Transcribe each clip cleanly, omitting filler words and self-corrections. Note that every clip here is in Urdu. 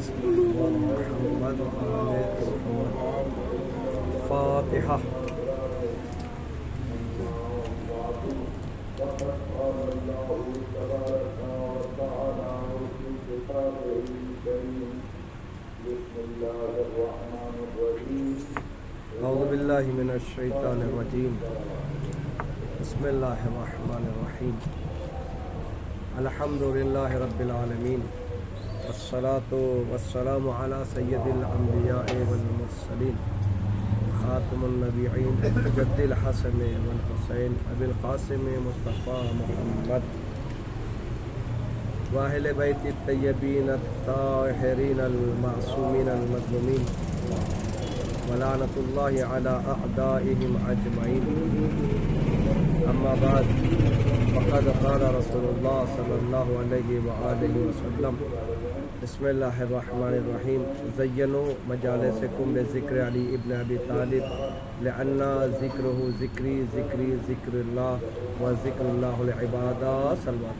محمد فاتحہ. اعوذ باللہ من الشیطان الرجیم. بسم اللہ الرحمن الرحیم. الحمد للہ رب العالمین، والصلاة والسلام علی سید الانبیاء والمرسلین، خاتم النبیین، جد الحسن والحسین، ابی القاسم مصطفیٰ محمد، واہل بیت الطیبین الطاہرین المعصومین المظلومین، ولعنۃ اللہ علی اعدائہم اجمعین. اما بعد، فقد قال رسول اللہ صلی اللہ علیہ وآلہ وسلم: بسم اللہ الرحمن الرحیم. زینوا مجالسکم بذکر علی ابن ابی طالب لأن ذکرہ ذکری ذکری ذکر اللہ و ذکر اللہ العباد. صلوات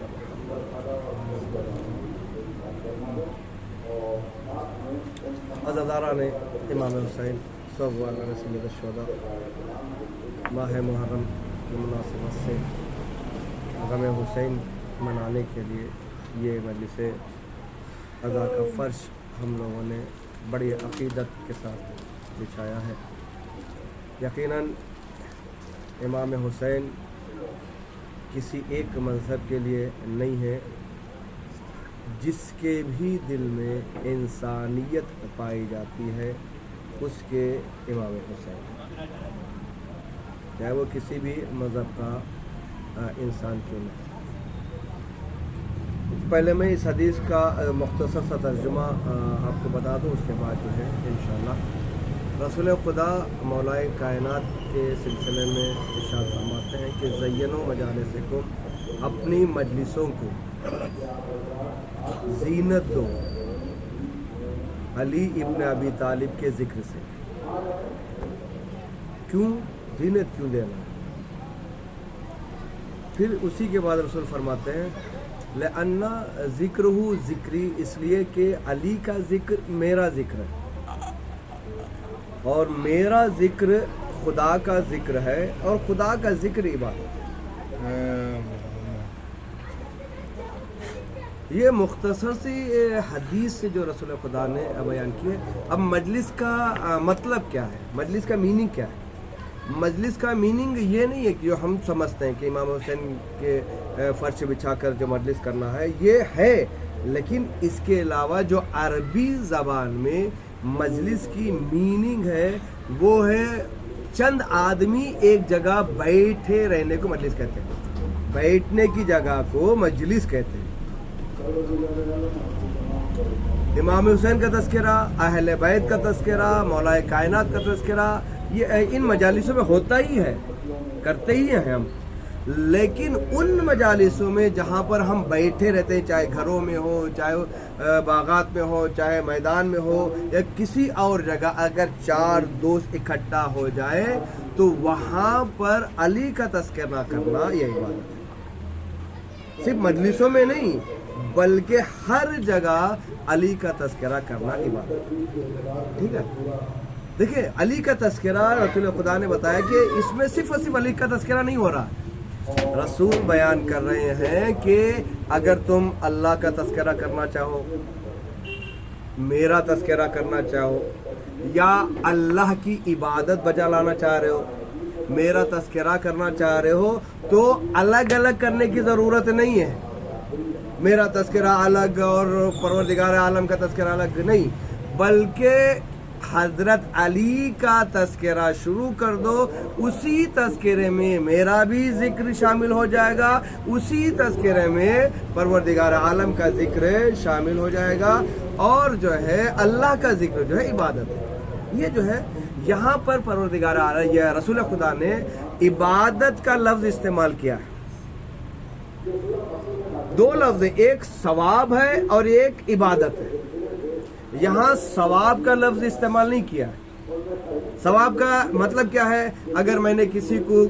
عزاداران امام حسین صلی اللہ علیہ وسلم الشہداء، ماہ محرم کی مناسبت سے غم حسین منانے کے لیے یہ مجلس عزا کا فرش ہم لوگوں نے بڑی عقیدت کے ساتھ بچھایا ہے. یقیناً امام حسین کسی ایک مذہب کے لیے نہیں ہے. جس کے بھی دل میں انسانیت پائی جاتی ہے اس کے امام حسین، چاہے وہ کسی بھی مذہب کا انسان کیوں نہ. پہلے میں اس حدیث کا مختصر سا ترجمہ آپ کو بتا دوں، اس کے بعد جو ہے انشاءاللہ رسول خدا مولائے کائنات کے سلسلے میں ارشاد فرماتے ہیں کہ زینوا مجالسکم، اپنی مجلسوں کو زینت دو علی ابن ابی طالب کے ذکر سے. کیوں زینت کیوں دینا؟ پھر اسی کے بعد رسول فرماتے ہیں لأن ذکرہ ذکری، اس لیے کہ علی کا ذکر میرا ذکر ہے اور میرا ذکر خدا کا ذکر ہے اور خدا کا ذکر عبادت ہے. یہ مختصر سی حدیث سے جو رسول خدا نے بیان کی ہے. اب مجلس کا مطلب کیا ہے، مجلس کا میننگ کیا ہے؟ مجلس کا میننگ یہ نہیں ہے کہ جو ہم سمجھتے ہیں کہ امام حسین کے فرش بچھا کر جو مجلس کرنا ہے، یہ ہے، لیکن اس کے علاوہ جو عربی زبان میں مجلس کی میننگ ہے وہ ہے چند آدمی ایک جگہ بیٹھے رہنے کو مجلس کہتے ہیں. بیٹھنے کی جگہ کو مجلس کہتے ہیں. امام حسین کا تذکرہ، اہل بیت کا تذکرہ، مولائے کائنات کا تذکرہ یہ ان مجالسوں میں ہوتا ہی ہے، کرتے ہی ہیں ہم. لیکن ان مجالسوں میں جہاں پر ہم بیٹھے رہتے ہیں، چاہے گھروں میں ہو، چاہے باغات میں ہو، چاہے میدان میں ہو یا کسی اور جگہ، اگر چار دوست اکٹھا ہو جائے تو وہاں پر علی کا تذکرہ کرنا یہ عبادت ہے. صرف مجلسوں میں نہیں بلکہ ہر جگہ علی کا تذکرہ کرنا عبادت. ٹھیک ہے، دیکھیں علی کا تذکرہ رسول خدا نے بتایا کہ اس میں صرف اور صرف علی کا تذکرہ نہیں ہو رہا. رسول بیان کر رہے ہیں کہ اگر تم اللہ کا تذکرہ کرنا چاہو، میرا تذکرہ کرنا چاہو، یا اللہ کی عبادت بجا لانا چاہ رہے ہو، میرا تذکرہ کرنا چاہ رہے ہو، تو الگ الگ کرنے کی ضرورت نہیں ہے. میرا تذکرہ الگ اور پروردگار عالم کا تذکرہ الگ نہیں، بلکہ حضرت علی کا تذکرہ شروع کر دو. اسی تذکرے میں میرا بھی ذکر شامل ہو جائے گا، اسی تذکرے میں پروردگار عالم کا ذکر شامل ہو جائے گا، اور جو ہے اللہ کا ذکر جو ہے عبادت ہے. یہ جو ہے یہاں پر پروردگار عالم یا رسول خدا نے عبادت کا لفظ استعمال کیا ہے. دو لفظ، ایک ثواب ہے اور ایک عبادت ہے. یہاں ثواب کا لفظ استعمال نہیں کیا. ثواب کا مطلب کیا ہے؟ اگر میں نے کسی کو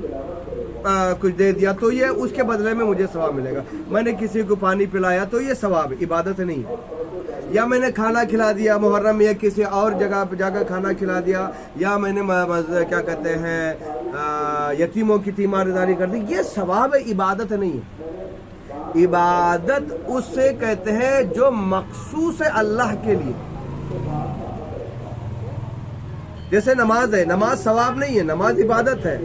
کچھ دے دیا تو یہ اس کے بدلے میں مجھے ثواب ملے گا. میں نے کسی کو پانی پلایا تو یہ ثواب ہے، عبادت نہیں ہے. یا میں نے کھانا کھلا دیا محرم یا کسی اور جگہ پہ جا کر کھانا کھلا دیا، یا میں نے کیا کہتے ہیں یتیموں کی تیمارداری کر دی، یہ ثواب عبادت نہیں ہے۔ عبادت اس سے کہتے ہیں جو مخصوص ہے اللہ کے لیے، جیسے نماز ہے، نماز ثواب نہیں ہے، نماز عبادت ہے۔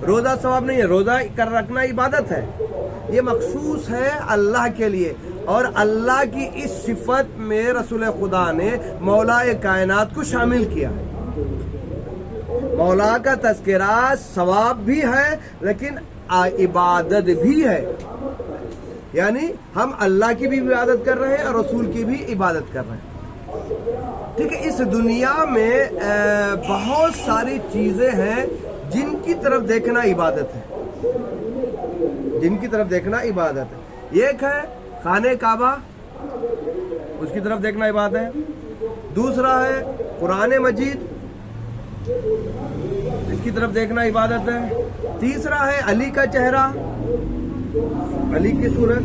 روزہ ثواب نہیں ہے، روزہ کر رکھنا عبادت ہے، یہ مخصوص ہے اللہ کے لیے۔ اور اللہ کی اس صفت میں رسول خدا نے مولا کائنات کو شامل کیا۔ مولا کا تذکرہ ثواب بھی ہے لیکن عبادت بھی ہے، یعنی ہم اللہ کی بھی عبادت کر رہے ہیں اور رسول کی بھی عبادت کر رہے ہیں۔ ٹھیک ہے، اس دنیا میں بہت ساری چیزیں ہیں جن کی طرف دیکھنا عبادت ہے، جن کی طرف دیکھنا عبادت ہے۔ ایک ہے خانہ کعبہ، اس کی طرف دیکھنا عبادت ہے۔ دوسرا ہے قرآن مجید، اس کی طرف دیکھنا عبادت ہے۔ تیسرا ہے علی کا چہرہ، علی کی صورت،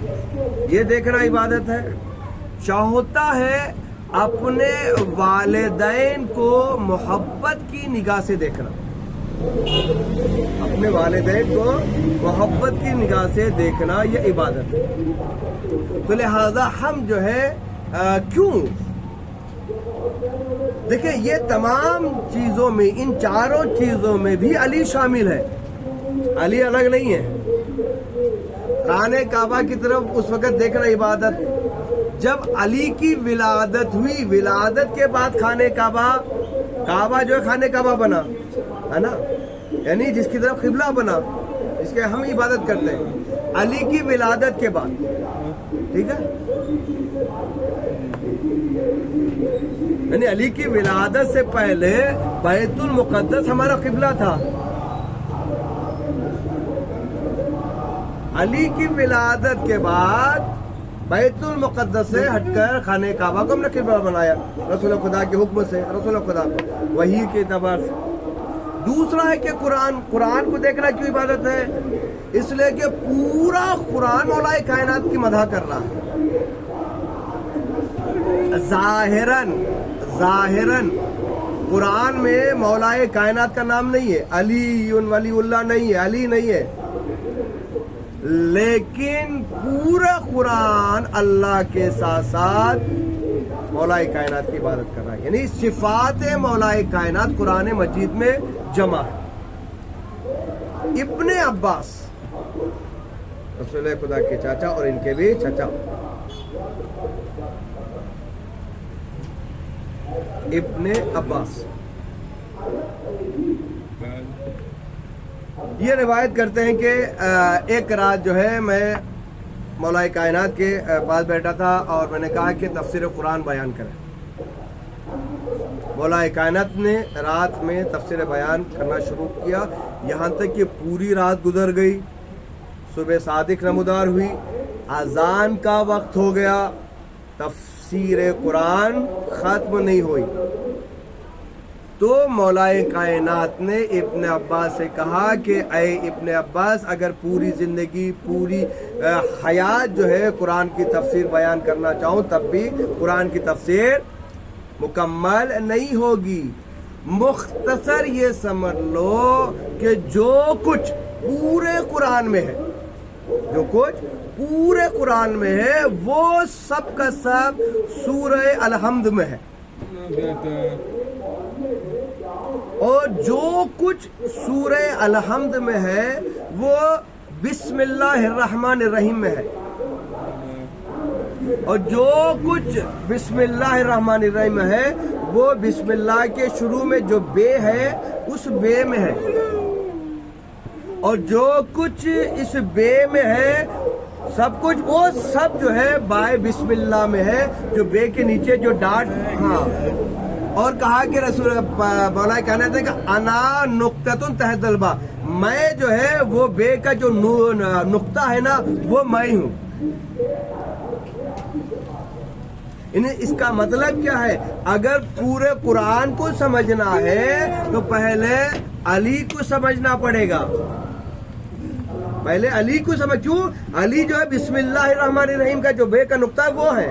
یہ دیکھنا عبادت ہے۔ چوتھا ہے اپنے والدین کو محبت کی نگاہ سے دیکھنا، اپنے والدین کو محبت کی نگاہ سے دیکھنا، یہ عبادت ہے۔ تو لہذا ہم جو ہے کیوں دیکھیں، یہ تمام چیزوں میں، ان چاروں چیزوں میں بھی علی شامل ہے، علی الگ نہیں ہے۔ خانہ کعبہ کی طرف اس وقت دیکھنا عبادت جب علی کی ولادت ہوئی، ولادت کے بعد خانہ کعبہ، کعبہ جو ہے خانہ کعبہ بنا ہے نا، یعنی جس کی طرف قبلہ بنا، جس کے ہم عبادت کرتے ہیں، علی کی ولادت کے بعد۔ ٹھیک ہے، یعنی علی کی ولادت سے پہلے بیت المقدس ہمارا قبلہ تھا، علی کی ولادت کے بعد بیت المقدس سے ہٹ کر خانہ کعبہ کو ہم نے قبلہ بنایا، رسول خدا کے حکم سے، رسول خدا وحی کے اعتبار سے۔ دوسرا ہے کہ قرآن کو دیکھنا کیوں عبادت ہے؟ اس لیے کہ پورا قرآن مولا کائنات کی مدح کر رہا ہے، ظاہراً قرآن میں مولا کائنات کا نام نہیں ہے، علی ولی اللہ نہیں ہے، علی نہیں ہے، لیکن پورا قرآن اللہ کے ساتھ ساتھ مولا کائنات کی عبادت کر رہا ہے، یعنی صفات مولا کائنات قرآن مجید میں جمع ہے۔ ابن عباس رسول خدا کے چاچا اور ان کے بھی چچا، ابن عباس یہ روایت کرتے ہیں کہ ایک رات جو ہے میں مولا کائنات کے پاس بیٹھا تھا اور میں نے کہا کہ تفسیر قرآن بیان کریں۔ مولا کائنات نے رات میں تفسیر بیان کرنا شروع کیا، یہاں تک کہ پوری رات گزر گئی، صبح صادق نمودار ہوئی، اذان کا وقت ہو گیا، تفسیر قرآن ختم نہیں ہوئی۔ تو مولا کائنات نے ابن عباس سے کہا کہ اے ابن عباس، اگر پوری زندگی، پوری حیات جو ہے قرآن کی تفسیر بیان کرنا چاہوں تب بھی قرآن کی تفسیر مکمل نہیں ہوگی۔ مختصر یہ سمجھ لو کہ جو کچھ پورے قرآن میں ہے، جو کچھ پورے قرآن میں ہے وہ سب کا سب سورہ الحمد میں ہے، اور جو کچھ سورہ الحمد میں ہے وہ بسم اللہ الرحمن الرحیم میں ہے، اور جو کچھ بسم اللہ الرحمن الرحیم میں ہے وہ بسم اللہ کے شروع میں جو بے ہے اس بے میں ہے، اور جو کچھ اس بے میں ہے سب کچھ وہ سب جو ہے بائے بسم اللہ میں ہے، جو بے کے نیچے جو ڈاٹ، ہاں۔ اور کہا کہ رسول مولا کہنا تھا کہ انا نقطۃ تحت الباء، میں جو ہے وہ بے کا جو نقطہ ہے نا وہ میں ہوں۔ اس کا مطلب کیا ہے؟ اگر پورے قرآن کو سمجھنا ہے تو پہلے علی کو سمجھنا پڑے گا، پہلے علی کو سمجھ، کیوں؟ علی جو ہے بسم اللہ الرحمن الرحیم کا جو بے کا نقطہ ہے وہ ہے،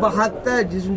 72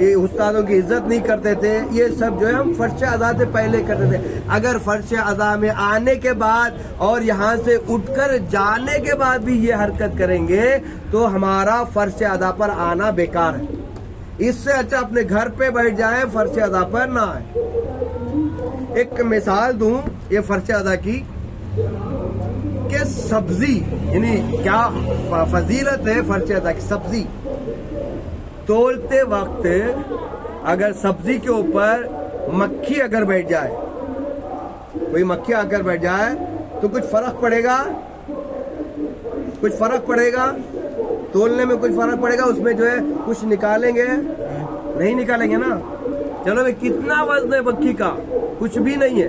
یہ استادوں کی عزت نہیں کرتے تھے، یہ سب جو ہے ہم فرش ادا سے پہلے کرتے تھے۔ اگر فرش ادا میں آنے کے بعد اور یہاں سے اٹھ کر جانے کے بعد بھی یہ حرکت کریں گے تو ہمارا فرش ادا پر آنا بیکار ہے۔ اس سے اچھا اپنے گھر پہ بیٹھ جائیں، فرش ادا پر نہ آئے۔ ایک مثال دوں یہ فرش ادا کی کہ سبزی، یعنی کیا فضیلت ہے فرش ادا کی۔ سبزی تولتے وقت اگر سبزی کے اوپر مکھی اگر بیٹھ جائے، کوئی مکھی آ کر بیٹھ جائے تو کچھ فرق پڑے گا؟ کچھ فرق پڑے گا؟ تولنے میں کچھ فرق پڑے گا؟ اس میں جو ہے کچھ نکالیں گے؟ نہیں نکالیں گے نا۔ چلو بھائی کتنا وزن ہے مکھی کا؟ کچھ بھی نہیں ہے۔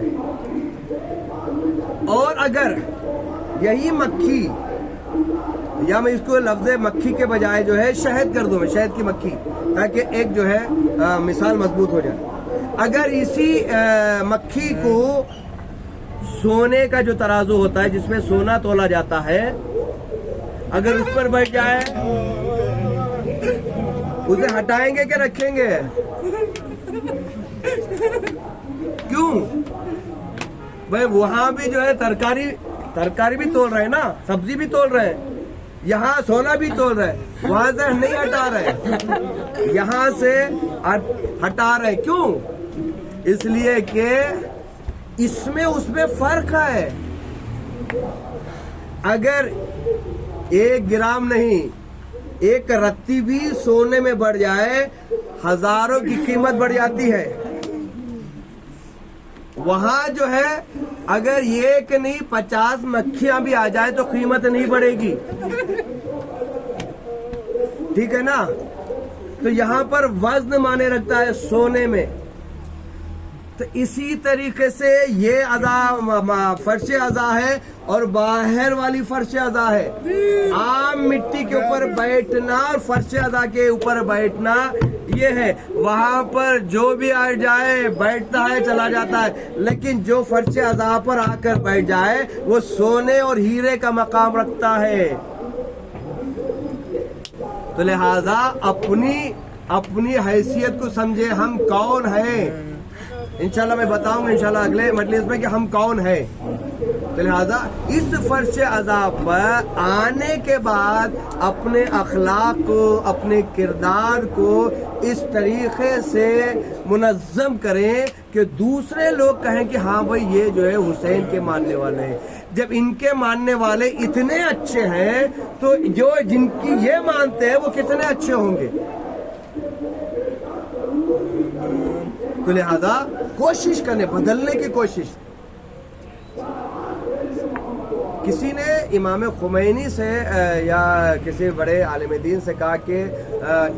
اور اگر یہی مکھی، یا میں اس کو لفظ مکھی کے بجائے جو ہے شہد کر دوں، میں شہد کی مکھی، تاکہ ایک جو ہے مثال مضبوط ہو جائے۔ اگر اسی مکھی کو سونے کا جو ترازو ہوتا ہے جس میں سونا تولا جاتا ہے، اگر اس پر بیٹھ جائے، اسے ہٹائیں گے کہ رکھیں گے؟ کیوں بھائی؟ وہاں بھی جو ہے ترکاری بھی تول رہے ہیں نا، سبزی بھی تول رہے ہیں، یہاں سونا بھی تول رہے ہیں، وہاں سے نہیں ہٹا رہے، یہاں سے ہٹا رہے۔ کیوں؟ اس لیے کہ اس میں فرق ہے۔ اگر 1 گرام نہیں، 1 رتی بھی سونے میں بڑھ جائے، ہزاروں کی قیمت بڑھ جاتی ہے۔ وہاں جو ہے اگر 1 نہیں 50 مکھیاں بھی آ جائے تو قیمت نہیں بڑھے گی، ٹھیک ہے نا؟ تو یہاں پر وزن مانے رکھتا ہے سونے میں۔ تو اسی طریقے سے یہ ادا فرش ادا ہے اور باہر والی فرش ادا ہے۔ عام مٹی کے اوپر بیٹھنا اور فرش ادا کے اوپر بیٹھنا یہ ہے، وہاں پر جو بھی آ جائے بیٹھتا ہے چلا جاتا ہے، لیکن جو فرش ادا پر آ کر بیٹھ جائے وہ سونے اور ہیرے کا مقام رکھتا ہے۔ تو لہذا اپنی حیثیت کو سمجھے، ہم کون ہیں۔ انشاءاللہ میں بتاؤں گا انشاءاللہ اگلے مجلس میں کہ ہم کون ہیں۔ تو لہذا اس فرش ادا پر آنے کے بعد اپنے اخلاق کو، اپنے کردار کو اس طریقے سے منظم کریں کہ دوسرے لوگ کہیں کہ ہاں بھائی یہ جو ہے حسین کے ماننے والے ہیں۔ جب ان کے ماننے والے اتنے اچھے ہیں تو جو جن کی یہ مانتے ہیں وہ کتنے اچھے ہوں گے۔ تو لہذا کوشش کرنے، بدلنے کی کوشش۔ کسی نے امام خمینی سے یا کسی بڑے عالم دین سے کہا کہ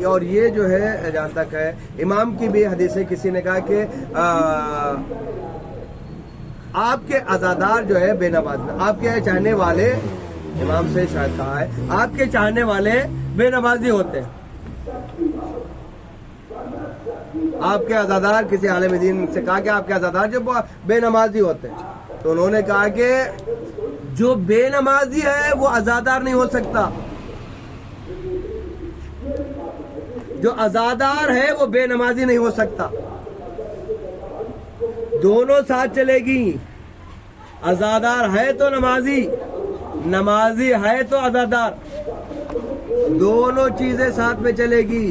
اور یہ جو ہے جہاں تک ہے امام کی بھی حدیث ہے، کسی نے کہا کہ آپ کے عزادار جو ہے بے نماز، آپ کے چاہنے والے، امام سے شاید کہا ہے، آپ کے چاہنے والے بے نمازی ہوتے ہیں۔ آپ کے عزادار، کسی عالم دین سے کہا کہ آپ کے عزادار جو بے نمازی ہوتے ہیں، تو انہوں نے کہا کہ جو بے نمازی ہے وہ عزادار نہیں ہو سکتا، جو عزادار ہے وہ بے نمازی نہیں ہو سکتا، دونوں ساتھ چلے گی۔ عزادار ہے تو نمازی، نمازی ہے تو عزادار، دونوں چیزیں ساتھ میں چلے گی۔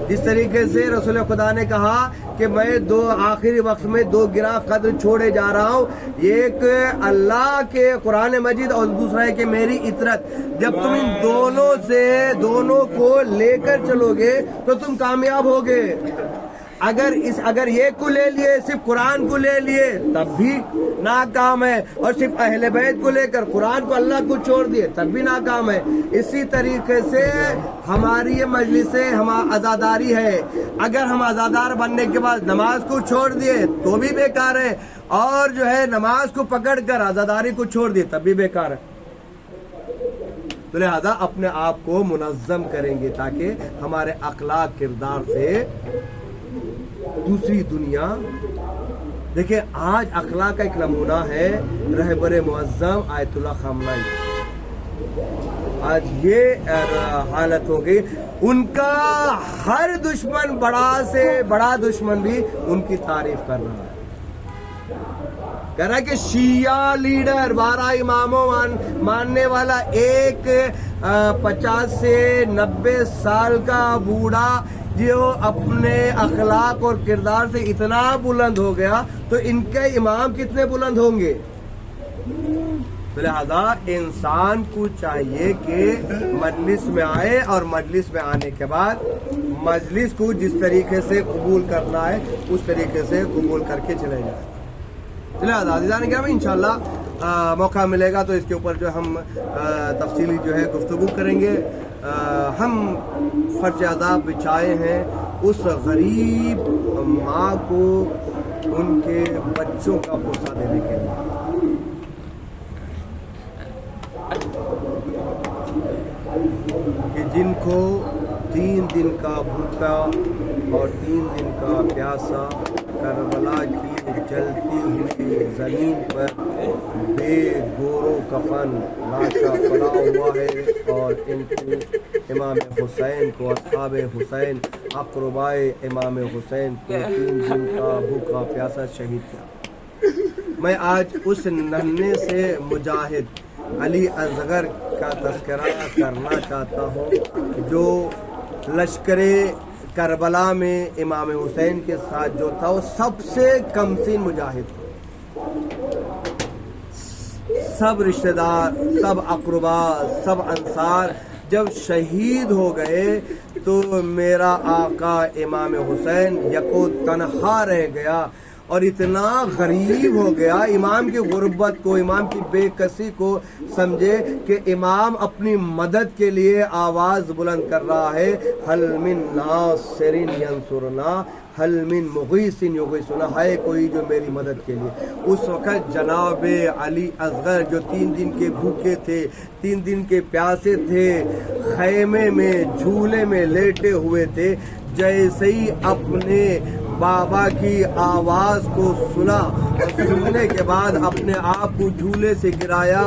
جس طریقے سے رسول خدا نے کہا کہ میں آخری وقت میں 2 گراں قدر چھوڑے جا رہا ہوں، ایک اللہ کے قرآن مجید اور دوسرا ہے کہ میری اطرت۔ جب تم ان دونوں کو لے کر چلو گے تو تم کامیاب ہوگے۔ اگر یہ کو لے لیے، صرف قرآن کو لے لیے تب بھی ناکام ہے، اور صرف اہل بیت کو لے کر قرآن کو، اللہ کو چھوڑ دیے تب بھی ناکام ہے۔ اسی طریقے سے ہماری یہ مجلس ہم عزاداری ہے، اگر ہم عزادار بننے کے بعد نماز کو چھوڑ دیے تو بھی بیکار ہے، اور جو ہے نماز کو پکڑ کر عزاداری کو چھوڑ دیے تب بھی بیکار ہے۔ تو لہذا اپنے آپ کو منظم کریں گے تاکہ ہمارے اخلاق کردار سے دوسری دنیا دیکھیں۔ آج اخلاق کا ایک نمونہ ہے رہبر معظم آیت اللہ خامنہ۔ آج یہ حالت ہو گئی ان کا ہر دشمن بڑا سے بڑا دشمن بھی ان کی تعریف کر رہا ہے، کہہ رہا ہے کہ شیعہ لیڈر 12 اماموں ماننے والا ایک 50 سے 90 سال کا بوڑھا جو اپنے اخلاق اور کردار سے اتنا بلند ہو گیا تو ان کے امام کتنے بلند ہوں گے؟ لہذا انسان کو چاہیے کہ مجلس میں آئے اور مجلس میں آنے کے بعد مجلس کو جس طریقے سے قبول کرنا ہے اس طریقے سے قبول کر کے چلے جائیں۔ چلے عزیزان کرام، انشاءاللہ موقع ملے گا تو اس کے اوپر جو ہم تفصیلی جو ہے گفتگو کریں گے۔ ہم فرش عذاب بچھائے ہیں اس غریب ماں کو ان کے بچوں کا غصہ دینے کے لیے، کہ جن کو 3 دن کا بھوکا اور 3 دن کا پیاسا کربلا کی جلتی ہوئی زمین پر بے گور و کفن لاشا پڑا ہوا ہے، اور ان کو امام حسین کو، اصحاب حسین، اقربائے امام حسین کو 3 دن کا بھوکا پیاسا شہید کیا۔ میں آج اس ننھے سے مجاہد علی اصغر کا تذکرہ کرنا چاہتا ہوں جو لشکر کربلا میں امام حسین کے ساتھ جو تھا وہ سب سے کم سن مجاہد تھا۔ سب رشتہ دار، سب اقربا، سب انصار جب شہید ہو گئے تو میرا آقا امام حسین یکو تنہا رہ گیا اور اتنا غریب ہو گیا، امام کی غربت کو، امام کی بے کسی کو سمجھے کہ امام اپنی مدد کے لیے آواز بلند کر رہا ہے، حل من ناصر ینصرنا، حل من مغیث یغیثنا، ہے کوئی جو میری مدد کے لیے۔ اس وقت جناب علی اصغر جو 3 دن کے بھوکے تھے، 3 دن کے پیاسے تھے، خیمے میں جھولے میں لیٹے ہوئے تھے، جیسے ہی اپنے بابا کی آواز کو سنا اور سننے کے بعد اپنے آپ کو جھولے سے گرایا،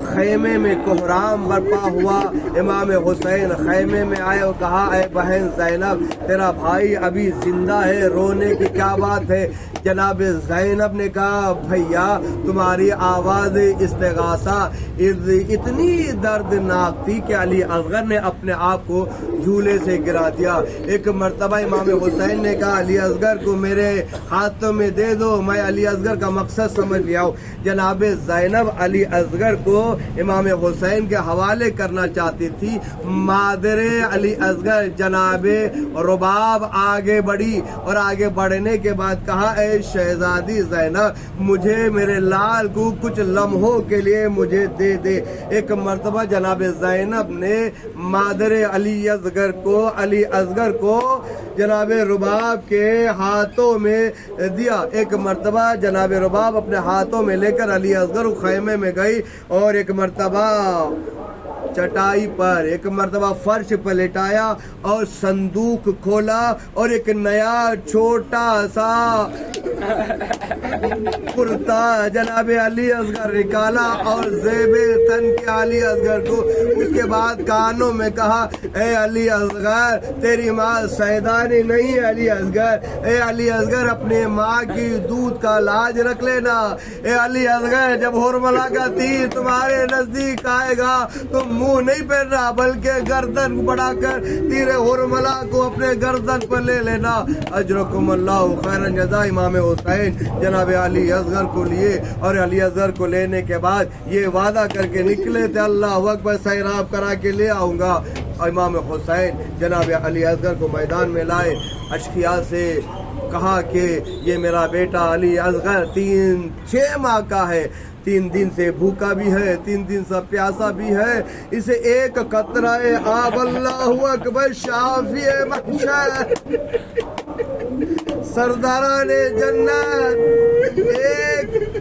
خیمے میں کوہرام برپا ہوا۔ امام حسین خیمے میں آئے اور کہا، اے بہن زینب، تیرا بھائی ابھی زندہ ہے، رونے کی کیا بات ہے؟ جناب زینب نے کہا، بھیا تمہاری آواز استغاثہ اتنی دردناک تھی کہ علی اصغر نے اپنے آپ کو جھولے سے گرا دیا۔ ایک مرتبہ امام حسین نے کہا، علی اصغر کو میرے ہاتھوں میں دے دو، میں علی اصغر کا مقصد سمجھ لیا ہوں۔ جناب زینب علی اصغر کو امام حسین کے حوالے کرنا چاہتی تھی۔ مادر علی اصغر جناب رباب آگے بڑھی اور آگے بڑھنے کے بعد کہا، اے شہزادی زینب، مجھے میرے لال کو کچھ لمحوں کے لیے مجھے دے دے۔ ایک مرتبہ جناب زینب نے مادر علی اصغر کو جناب رباب کے ہاتھوں میں دیا۔ ایک مرتبہ جناب رباب اپنے ہاتھوں میں لے کر علی اصغر خیمے میں گئی اور ایک مرتبہ چٹائی پر، ایک مرتبہ فرش پر لٹایا اور صندوق کھولا اور ایک نیا چھوٹا سا کرتا جناب علی اصغر نکالا اور زیب تن کے علی اصغر کو، اس کے بعد کانوں میں کہا، اے علی اصغر تیری ماں سیدانی نہیں ہے علی اصغر، اے علی اصغر اپنے ماں کی دودھ کا لاج رکھ لینا، اے علی اصغر جب حرملہ کا تیر تمہارے نزدیک آئے گا تم منہ نہیں پھیرنا بلکہ گردن بڑھا کر تیر حرملہ کو اپنے گردن پر لے لینا۔ اجرکم اللہ خیرا جزا۔ امام حسین جناب علی اصغر کو لیے اور علی اصغر کو لینے کے بعد یہ وعدہ کر کے نکلے تھے، اللہ اکبر سیراب کرا کے لے آؤں گا۔ امام حسین جناب علی اصغر کو میدان میں لائے، اشقیاء سے کہا کہ یہ میرا بیٹا علی اصغر 6 ماہ کا ہے، 3 دن سے بھوکا بھی ہے، 3 دن سے پیاسا بھی ہے، اسے ایک قطرہ آب، اللہ اکبر، شافی محشر، سرداران جنت، ایک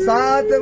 7